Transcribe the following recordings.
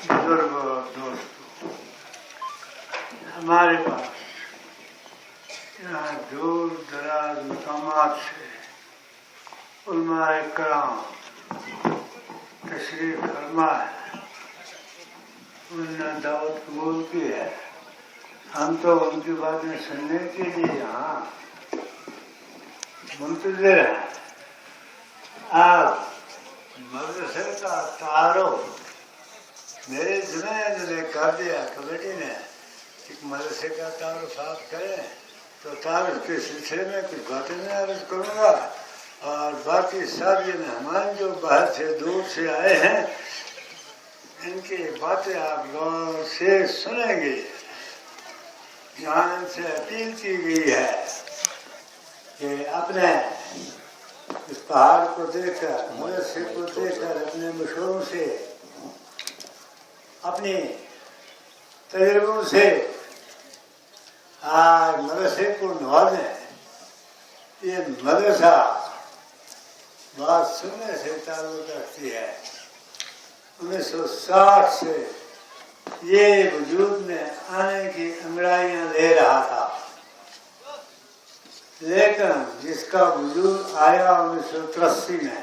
بزرگوں اور دوستوں، ہمارے پاس یہاں دور دراز مقامات سے علماء کرام تشریف فرما ہے، انہوں نے دعوت قبول کی ہے. ہم تو ان کی باتیں سننے کے لیے یہاں منتظر ہیں. آپ مدرسے کا تعارف میرے ذمہ نے کر دیا، کمیٹی نے ایک مدرسے کا تعارف آپ کریں، تو تعارف کے سلسلے میں کچھ باتیں میں عرض کروں گا، اور باقی سب یہ مہمان جو باہر سے دور سے آئے ہیں ان کی باتیں آپ غور سے سنیں گے. یہاں ان سے اپیل کی گئی ہے کہ اپنے اس پہاڑ کو دیکھ کر، مدرسے کو دیکھ کر اپنے مشوروں سے، اپنی تجربوں سے آج مدرسے کو نوازیں. یہ مدرسہ بات سننے سے تعلق رکھتی ہے. 1960 سے یہ وجود میں آنے کی انگڑائیاں لے رہا تھا، لیکن جس کا وجود آیا 1983 میں،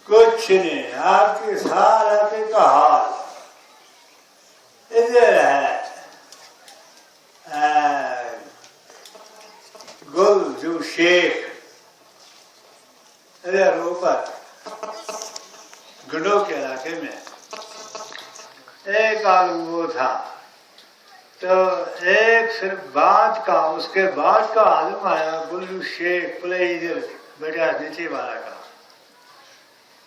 کچھ نہیں. آپ کی سارے کا حال ادھر ہے. گل جو شیخ ادھر اوپر گڈو کے علاقے میں ایک عالم وہ تھا، تو ایک صرف بعد کا، اس کے بعد کا عالم آیا گلو شیخ ادھر بیٹا نیچے والا کا.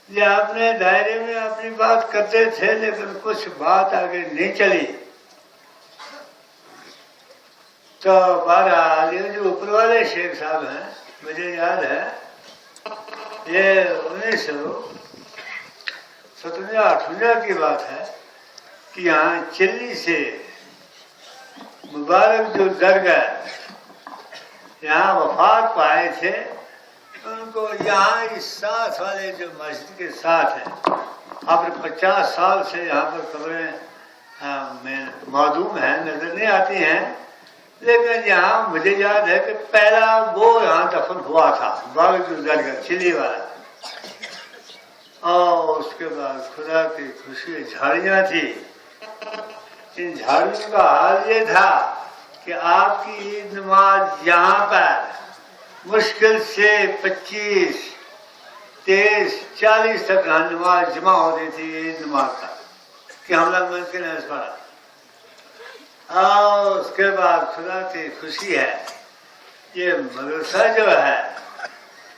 یہ اپنے دائرے میں اپنی بات کرتے تھے، لیکن کچھ بات آگے نہیں چلی. تو بہرحال یہ جو اوپر والے شیخ صاحب ہیں، مجھے یاد ہے یہ 1957-58 کی بات ہے کہ یہاں چلی سے مبارک جو درگاہ یہاں وفات پائے تھے، ان کو یہاں اس ساتھ والے جو مسجد کے ساتھ ہیں، اب 50 سال سے یہاں پر قبریں معدوم ہیں، نظر نہیں آتی ہیں، لیکن یہاں مجھے یاد ہے کہ پہلا وہ یہاں دفن ہوا تھا، مبارک جو درگاہ چلی والا. اور اس کے بعد خدا کی خوشی جھاڑیاں تھی. ان جھاڑیوں کا حال یہ تھا کہ آپ کی عید نماز یہاں پر مشکل سے 25، 23، 40 تک نماز جمع ہوتی تھی عید نماز کا، کہ ہم لوگ ممکن ہے اس پر. اور اس کے بعد خدا کی خوشی ہے یہ مدرسہ جو ہے،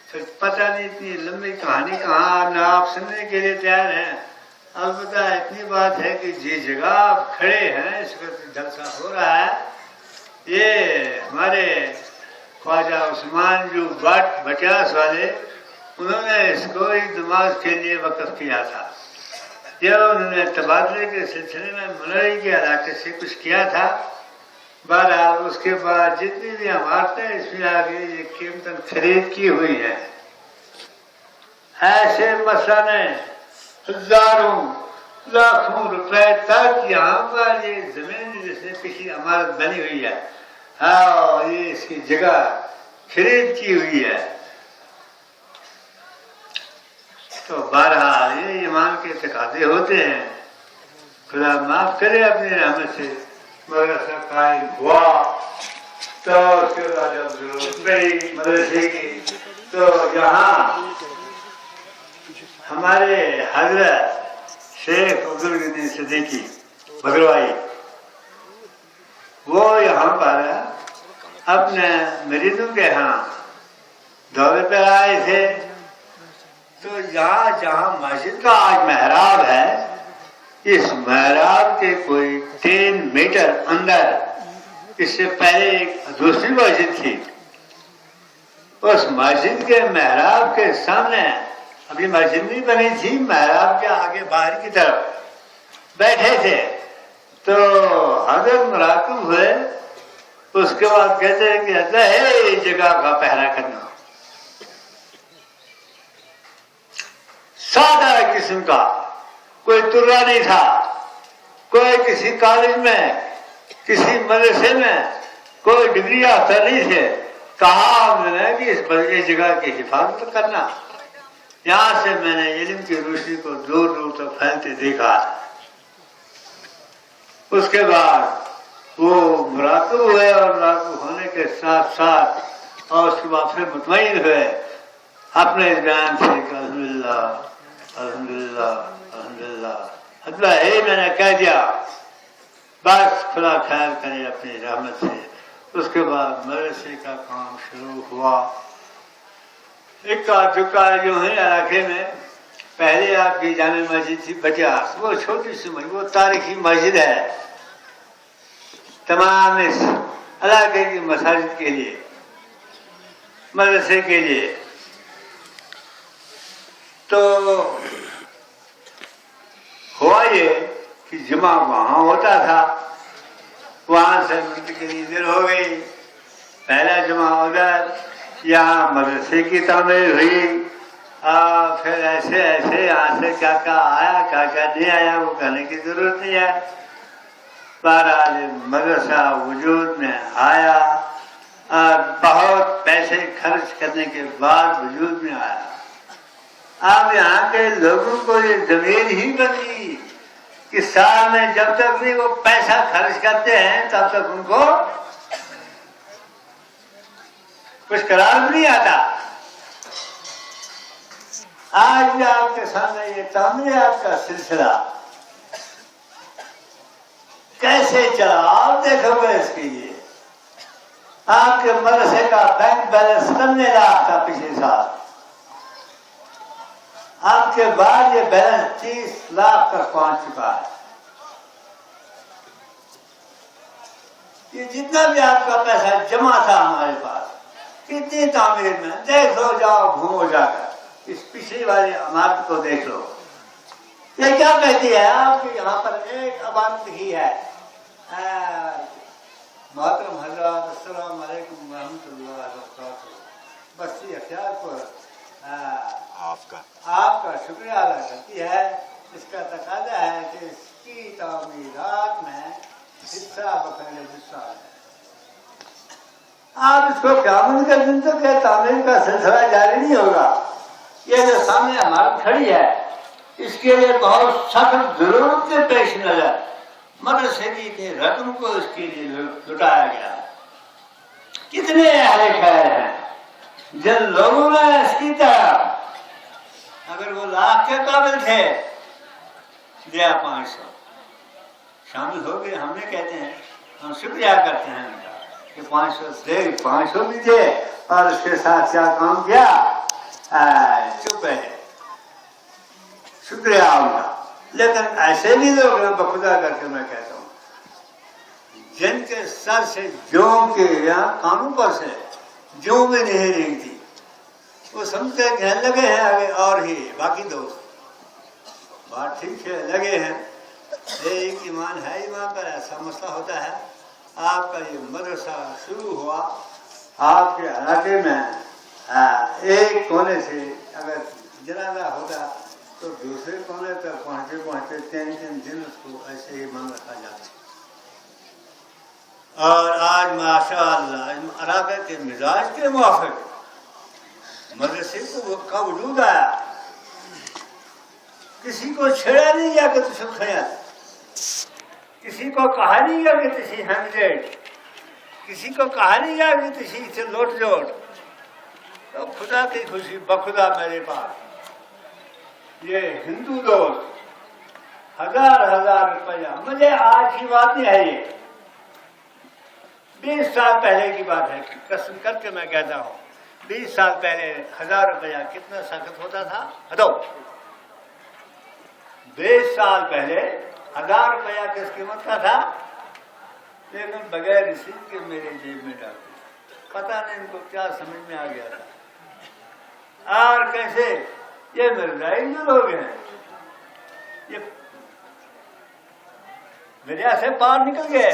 پھر پتہ نہیں اتنی لمبی کہانی کہاں آپ سننے کے لیے تیار ہیں. البتہ اتنی بات ہے کہ جس جگہ آپ کھڑے ہیں اس وقت جلسہ ہو رہا ہے، یہ ہمارے خواجہ عثمان جو بٹیاس والے، انہوں نے اس کو ایک نماز کے لیے وقف کیا تھا. یہ انہوں نے تبادلے کے سلسلے میں منوری کے علاقے سے کچھ کیا تھا. بہرحال اس کے بعد جتنی بھی عمارتیں اس میں آگے یہ قیمتاً خرید کی ہوئی ہیں. ایسے مثلاً ہزاروں لاکھوں روپے تک یہاں پر یہ زمین جس نے پچھلی عمارت بنی ہوئی ہے، ہاں یہ اس کی جگہ خرید کی ہوئی ہے. تو بہرحال یہ ایمان کے تقاضے ہوتے ہیں. خدا معاف کرے اپنی رحمت سے مدرسہ قائم ہوا. تو اس کے بعد جب ضرورت پڑی مدرسے کی، تو یہاں ہمارے حضرت شیخ عبدالغنی صدیقی بگروائی، وہ یہاں پر اپنے مریضوں کے ہاں دورے پر آئے تھے. تو یہاں جہاں مسجد کا آج محراب ہے، اس محراب کے کوئی 3 میٹر اندر اس سے پہلے ایک دوسری مسجد تھی. اس مسجد کے محراب کے سامنے ابھی مسجد نہیں بنی تھی، محراب کے آگے باہر کی طرف بیٹھے تھے. تو حضرت مراقب ہوئے. اس کے بعد کہتے ہیں کہ اللہ ہے جگہ کا پہرا کرنا. سادہ قسم کا، کوئی ترا نہیں تھا، کوئی کسی کالج میں کسی مدرسے میں کوئی ڈگری یافتہ نہیں تھے. کہا ہم نے کہ اس جگہ کی حفاظت کرنا. یہاں سے میں نے علم کی روشنی کو دور دور تک پھیلتے دیکھا. اس کے بعد وہ مراقب ہوئے اور مراقب ہونے کے ساتھ ساتھ اور اس کے بعد پھر مطمئن ہوئے اپنے بیان سے کہ الحمدللہ الحمدللہ الحمدللہ الحمدللہ. میں نے کہہ دیا بس خدا خیر کرے اپنی رحمت سے. اس کے بعد مدرسے کا کام شروع ہوا. اکا دکا جو ہے علاقے میں پہلے آپ کی جامع مسجد تھی بجاس، وہ چھوٹی سی مسجد، وہ تاریخی مسجد ہے تمام اس علاقے کی مساجد کے لیے، مدرسے کے لیے. تو ہوا یہ کہ جمعہ وہاں ہوتا تھا، وہاں سے منتقلی ادھر ہو گئی. پہلا جمعہ ادھر، یہاں مدرسے کی تعمیر ہوئی. پھر ایسے ایسے یہاں سے کیا کیا آیا کیا کیا نہیں آیا وہ کہنے کی ضرورت نہیں ہے. بہرحال مدرسہ وجود میں آیا، بہت پیسے خرچ کرنے کے بعد وجود میں آیا. اب یہاں کے لوگوں کو یہ ضمیر ہی بنی کہ سال میں جب تک بھی وہ پیسہ خرچ کرتے ہیں تب تک ان کو کچھ قرار بھی نہیں آتا. آج بھی آپ کے سامنے یہ تعمیرات کا سلسلہ کیسے چلا آپ دیکھو گے. اس کے لیے آپ کے مدرسے کا بینک بیلنس 90 لاکھ تھا پچھلے سال، آپ کے بعد یہ بیلنس 30 لاکھ تک پہنچ چکا ہے. یہ جتنا بھی آپ کا پیسہ جمع تھا ہمارے پاس کتنی تعمیر میں، دیکھ لو جاؤ گھومو جا کر اس پچھلی والی عمارت کو دیکھ لو. یہ کیا کہتی ہے آپ کی یہاں پر ایک عمارت ہی ہے. محترم حضرات السلام علیکم ورحمۃ اللہ وبرکاتہ. بستی اختیار پر آپ کا شکریہ ادا کرتی ہے. اس کا تقاضا ہے کہ اس کی تعمیرات میں حصہ بخیر حصہ ہے. آپ اس کو قیامت کے دن تک تعمیر کا سلسلہ جاری نہیں ہوگا. یہ جو سامنے عمارت کھڑی ہے اس کے لیے بہت سخت ضرورت کے پیش نظر مدرسے کی رقم کو اس کے لیے لٹایا گیا. کتنے اہل خیر ہیں جن لوگوں نے اس کی طرح اگر وہ لاکھ کے قابل تھے دیا 500 شامل ہو گئے. ہم نے کہتے ہیں ہم شکریہ کرتے ہیں ان کا کہ 500 دے 500 بھی دے اور اس کے ساتھ کیا کام کیا چپ ہے. شکریہ ان کا. لیکن ایسے بھی لوگ ہیں بخدا کر کے میں کہتا ہوں جن کے سر سے جوں کے یا کانوں پر سے جوں بھی نہیں رینگتی، وہ سمجھتے کہنے لگے ہیں آگے اور ہی باقی دوست بات ٹھیک ہے لگے ہیں. ایک ایمان ہے، ایمان پر ایسا مسئلہ ہوتا ہے. آپ کا یہ مدرسہ شروع ہوا آپ کے علاقے میں ایک کونے سے اگر جنازہ ہوتا تو دوسرے کونے تک پہنچتے پہنچتے 3 دن اس کو ایسے ہی بند رکھا جاتا. اور آج ماشاء اللہ علاقے کے مزاج کے موافق مدرسے کا وجود آیا. کسی کو چھیڑا نہیں گیا کہ تم کھیا، کسی کو کہا نہیں گیا کہ تسی ہنڈریڈ، کسی کو کہا نہیں گیا کہ تسی سے لوٹ جوڑ. تو خدا کی خوشی بخدا میرے پاس یہ ہندو دوست 1000 روپیہ، مجھے آج کی بات نہیں ہے، یہ 20 سال پہلے کی بات ہے. قسم کر کے میں کہتا ہوں 20 سال پہلے 1000 روپیہ کتنا سخت ہوتا تھا. ہٹو 20 سال پہلے 1000 روپیہ کس قیمت کا تھا، لیکن بغیر رسید کے میرے جیب میں ڈال دیا. پتہ نہیں ان کو کیا سمجھ میں آ گیا تھا. اور کیسے یہ مرزائی جو لوگ ہیں یہ دریا سے باہر نکل گئے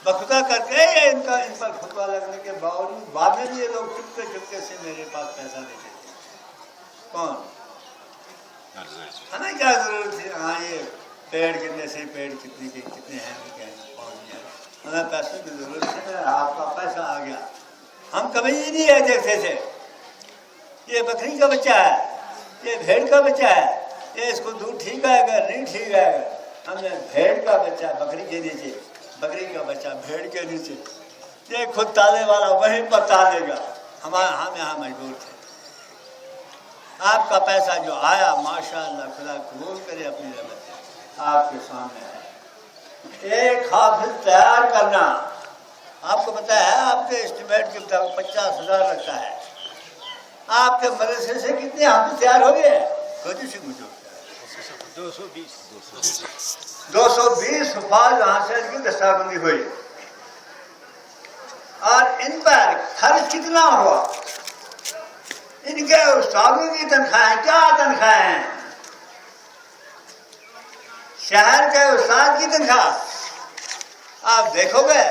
بخدا کر کے ان پر فتوا لگنے کے باوجود بعد میں بھی یہ لوگ چپکے چپکے سے میرے پاس پیسہ دیتے تھے. کون ہمیں کیا ضرورت ہے؟ ہاں یہ پیڑ گرنے سے پیڑ کتنے ہیں پہنچ گیا، ہمیں پیسوں کی ضرورت ہے، آپ کا پیسہ آ گیا. ہم کبھی یہ نہیں ہے دیکھتے تھے یہ بکری کا بچہ ہے، یہ بھیڑ کا بچہ ہے، یہ اس کو دودھ ٹھیک آئے گا نہیں ٹھیک آئے گا. ہم نے بھیڑ کا بچہ بکری کے نیچے، بکری کا بچہ بھیڑ کے نیچے، یہ خود تالے والا وہیں پر تالے گا. ہم یہاں مجبور تھے. آپ کا پیسہ جو آیا ماشاء اللہ خدا قبول کرے اپنی رحمت سے آپ کے سامنے ہے. ایک حافظ تیار کرنا، آپ کو پتہ ہے آپ کے اسٹیمیٹ کے مطابق 50,000 لگتا ہے. آپ کے مدرسے سے کتنے حافظ تیار ہو گئے؟ خود سے مجھے 220 حفاظ یہاں سے کی دستہ بندی ہوئی. اور ان پر خرچ کتنا ہوا؟ ان کے استادوں کی تنخواہیں کیا تنخواہیں ہیں؟ شہر کے استاد کی تنخواہ آپ دیکھو گے،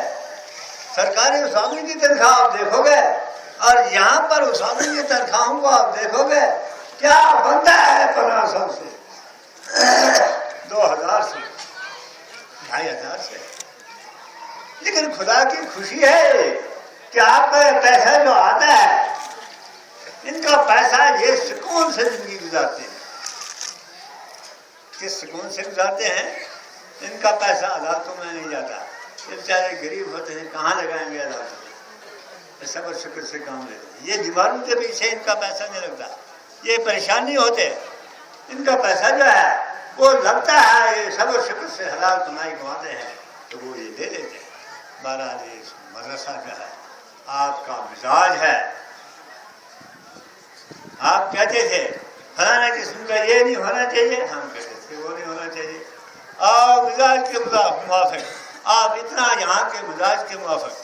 سرکاری استادوں کی تنخواہ آپ دیکھو گے، اور یہاں پر استادوں کی تنخواہوں کو آپ دیکھو گے کیا بنتا ہے 1500 سے 2000 سے 2500 سے. لیکن خدا کی خوشی ہے کہ آپ کا یہ پیسہ جو آتا ہے، ان کا پیسہ یہ سکون سے زندگی گزارتے ہیں. کس سکون سے گزارتے ہیں؟ ان کا پیسہ عدالتوں میں نہیں جاتا. یہ بیچارے غریب ہوتے ہیں، کہاں لگائیں گے عدالتوں میں؟ صبر شکر سے کام لیتے ہیں. یہ دیواروں کے پیچھے ان کا پیسہ نہیں لگتا، یہ پریشان نہیں ہوتے. ان کا پیسہ جو ہے وہ لگتا ہے، یہ صبر شکر سے حلال کمائی کماتے ہیں تو وہ یہ دے دیتے ہیں. بہرحال یہ مدرسہ جو ہے آپ کا مزاج ہے. آپ کہتے تھے فلانا قسم کا یہ نہیں ہونا چاہیے، ہم کہتے تھے وہ نہیں ہونا چاہیے. آپ مزاج کے موافق، آپ اتنا یہاں کے مزاج کے موافق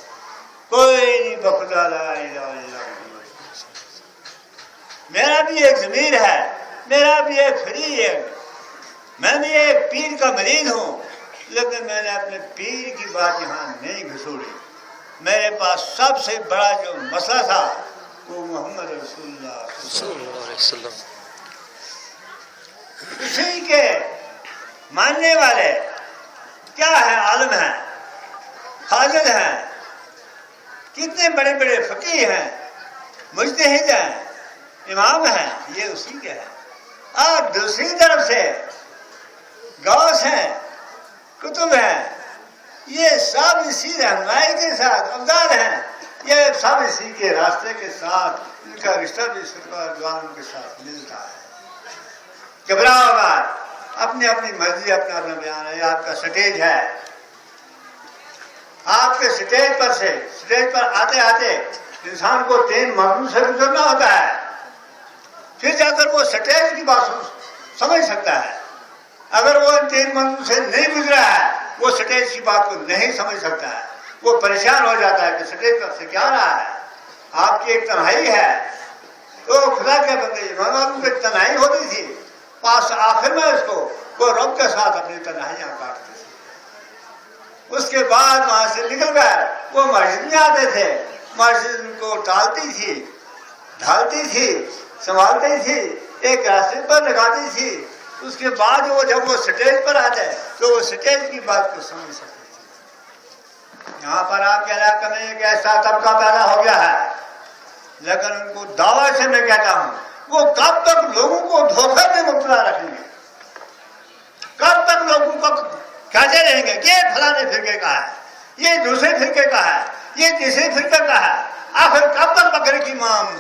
کوئی نہیں. بخدا لا الہ الا اللہ. میرا بھی ایک ضمیر ہے، میرا بھی ایک فریج ہے. میں بھی ایک پیر کا مریض ہوں، لیکن میں نے اپنے پیر کی بات یہاں نہیں گھسوڑی. میرے پاس سب سے بڑا جو مسئلہ تھا وہ محمد رسول اللہ صلی اللہ علیہ وسلم. اسی کے ماننے والے کیا ہیں؟ عالم ہیں، حاضر ہیں، کتنے بڑے بڑے فقیہ ہیں، مجتہد ہیں، امام ہیں، یہ اسی کے ہیں. اور دوسری طرف سے غوث ہیں، کتب ہیں، یہ سب اسی رہنمائی کے ساتھ ابدال ہیں. یہ سب اسی کے راستے کے ساتھ، ان کا رشتہ بھی سرکار دو عالم کے ساتھ ملتا ہے. گھبراؤ مت، اپنی اپنی مرضی، اپنا اپنا بیان ہے. یہ آپ کا سٹیج ہے. آپ کے سٹیج پر آتے آتے انسان کو 3 مرحلوں سے گزرنا ہوتا ہے، پھر جا کر وہ سٹیج کی بات سمجھ سکتا ہے. اگر وہ ان 3 مرحلوں سے نہیں گزرا ہے وہ سٹیج کی بات کو نہیں سمجھ سکتا ہے. وہ پریشان ہو جاتا ہے کہ سٹیج پر سے کیا رہا ہے. آپ کی ایک تنہائی ہے تو خدا کے بندے ایمان کی تنہائی ہوتی تھی، پاس آخر میں اس کو وہ رب کے ساتھ اپنی تنہائیاں کاٹتے تھے. اس کے بعد وہاں سے نکل گئے وہ مسجد میں آتے تھے، مسجد ان کو ٹالتی تھی، ڈھالتی تھی، سنبھالتی تھی، ایک راستے پر لگاتی تھی. اس کے بعد وہ جب وہ سٹیج پر آتے تو وہ سٹیج کی بات کو سمجھ سکتے تھے. یہاں پر آپ کے علاقے میں ایک ایسا طبقہ پیدا ہو گیا ہے، لیکن ان کو دعوی سے میں کہتا ہوں وہ کب تک لوگوں کو دھوکے میں مبتلا رکھیں گے؟ کب تک لوگوں کو کہتے رہیں گے یہ فلانے فرقے کا ہے، یہ دوسرے فرقے کا ہے، یہ تیسرے فرقے کا ہے؟ آخر کب تک بکرے کی مام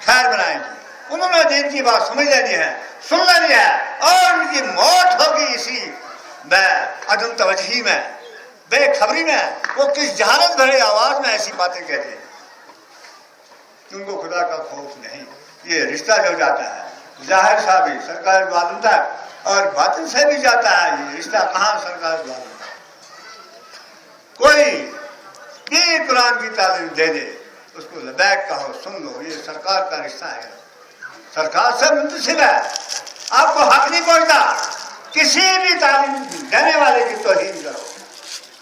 خیر بنائیں گے؟ انہوں نے دین کی بات سمجھ لینی ہے، سن لینی ہے، اور ان کی موت ہوگی اسی عدم توجہی میں، بے خبری میں. وہ کس جہالت بھرے آواز میں ایسی باتیں کہتے ہیں. ان کو خدا کا خوف نہیں. یہ رشتہ جو جاتا ہے ظاہر سا بھی سرکار دو عالم تک اور باطن سے بھی جاتا ہے. یہ رشتہ کہاں سرکار دو عالم تک. کوئی بھی قرآن کی تعلیم دے دے اس کو لبیک کہو، سن لو، یہ سرکار کا رشتہ ہے، سرکار سے منتسب ہے. آپ کو حق نہیں پہنچتا کسی بھی تعلیم دینے والے کی توہین کرو،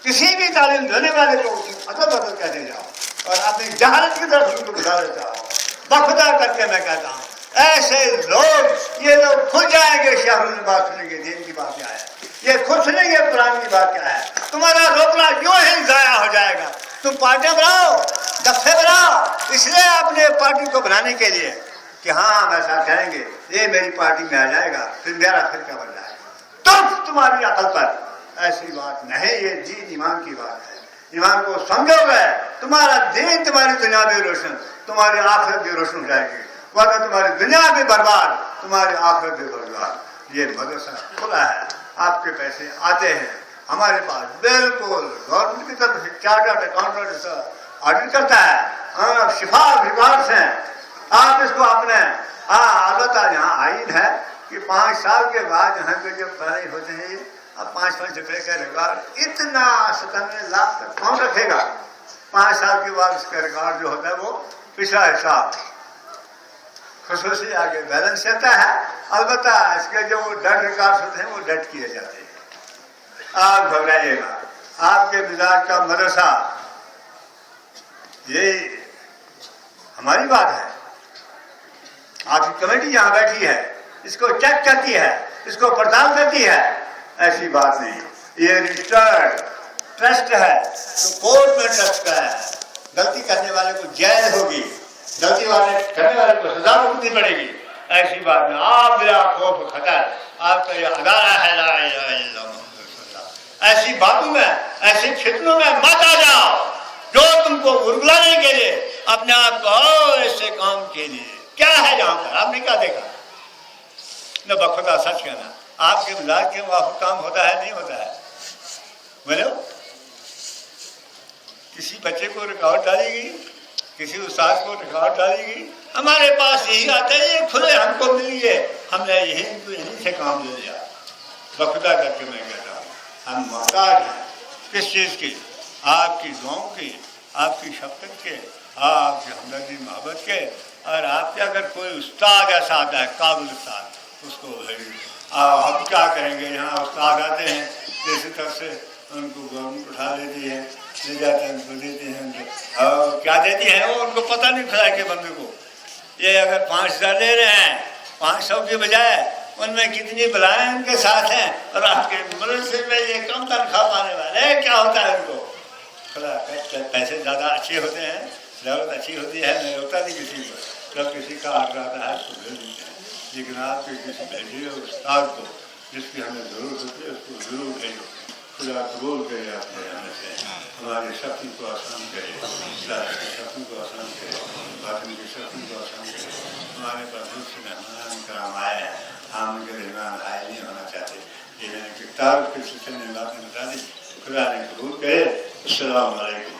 کسی بھی تعلیم دینے والے کو ادب کہتے جاؤ اور اپنی جہالت کی طرف ان کو گزارے جاؤ. بخدا کر کے میں کہتا ہوں ایسے لوگ یہ لوگ کھل جائیں گے شہر میں بات سنیں گے دین کی بات کیا ہے, یہ خود سنیں گے قرآن کی بات کیا ہے. تمہارا روکنا یوں ہی ضائع ہو جائے گا. تم پارٹیاں بناؤ, دفے بناؤ, اس لیے اپنے پارٹی کو بنانے کے لیے کہ ہاں ہم ایسا کریں گے, یہ میری پارٹی میں آ جائے گا, پھر میرا فرقہ بن جائے گا. تم تمہاری عقل پر ایسی بات نہیں, یہ دین ایمان کی بات ہے. ایمان کو سمجھو گے تمہارا دین, تمہاری دنیا بھی روشن, تمہاری آخرت بھی روشن ہو جائے گی. ورنہ تمہاری دنیا بھی برباد, تمہاری آخرت بھی برباد. یہ مدرسہ کھلا ہے, آپ کے پیسے آتے ہیں ہمارے پاس, بالکل گورنمنٹ کی طرف سے چارٹرڈ اکاؤنٹنٹ آڈٹ کرتا ہے, شفا وبھاگ سے آپ اس کو اپنے البتہ یہاں آئین ہے کہ 5 سال کے بعد یہاں پہ جو پڑھائی ہوتے ہیں, اب 5-5 روپے کا ریکارڈ اتنا 97 لاکھ تک کون رکھے گا. 5 سال کے بعد اس کا ریکارڈ جو ہوتا ہے وہ پچھلا حساب خصوصی آگے بیلنس چلتا ہے. البتہ اس کے جو وہ ڈٹ ریکارڈ ہوتے ہیں وہ ڈٹ کیے جاتے ہیں. آپ گھبرائیے گا, آپ کے مزاج کا مدرسہ یہ ہماری بات ہے. آپ کی کمیٹی یہاں بیٹھی ہے, اس کو چیک کرتی ہے, اس کو پڑتال کرتی ہے. ایسی بات نہیں, یہ رجسٹرڈ ٹرسٹ ہے تو کورٹ میں ٹرسٹ کا ہے. غلطی کرنے والے کو جیل ہوگی, غلطی کرنے والے کو سزا بھگتنی پڑے گی. ایسی بات نہیں, آپ بلا خوف خطر, آپ کا یہ ادارہ ہے لا الہ الا اللہ محمد رسول اللہ. ایسی باتوں میں, ایسی فتنوں میں مت آ جاؤ جو تم کو ورگلانے کے لیے, اپنے آپ کو ایسے کام کے لیے. کیا ہے جہاں پر آپ نے کیا دیکھا نہ, بخدا سچ کہنا, آپ کے مزاج کے موافق کام ہوتا ہے نہیں ہوتا ہے. بولو, کسی بچے کو ریکارڈ ڈالی گئی, کسی استاد کو ریکارڈ ڈالی گئی, ہمارے پاس یہی آتا ہے, یہ کھلے ہم کو ملی ہے, ہم نے یہیں سے کام لے لیا. بخدا کر کے میں کہتا ہوں ہم محتاج ہیں کس چیز کی, آپ کی دعاؤں کی, آپ کی شفقت کے, آپ کی ہمدردی محبت کے. اور آپ کے اگر کوئی استاد ایسا آتا ہے قابل استاد, اس کو ہم کیا کریں گے. یہاں استاد آتے ہیں کسی طرف سے, ان کو گورنمنٹ اٹھا لیتی ہے, لے جاتے ہیں, ان کو دیتے ہیں, اور کیا دیتی ہے وہ ان کو پتہ نہیں کھلا کے بندے کو. یہ اگر 5,000 لے رہے ہیں, 500 کے بجائے ان میں کتنی بلائیں ان کے ساتھ ہیں, اور آپ کے مدرسے میں یہ کم تنخواہ پانے والے کیا ہوتا ہے ان کو کھلا. پیسے زیادہ اچھے ہوتے ہیں, ضرورت اچھی ہوتی ہے, نہیں ہوتا نہیں کسی کو. جب کسی کا آرڈر آتا ہے اس کو بھیج دیتے ہیں, لیکن آپ کے کسی بھیجیے استاد کو جس کی ہمیں ضرورت ہوتی ہے اس کو ضرور بھیجو. خدا قبول کرے آپ کے آنے سے, ہمارے سفر کو آسان کرے, سفر کو آسان کرے, باطن کے سفر کو آسان کرے. ہمارے پاس بہت سے مہمان کرام آئے ہیں, ہم ان کے مہمان آئے نہیں ہونا چاہتے. یہ میں نے کتاب کے سلسلے میں باتیں بتا دی. خدا نے قبول کرے. السلام علیکم.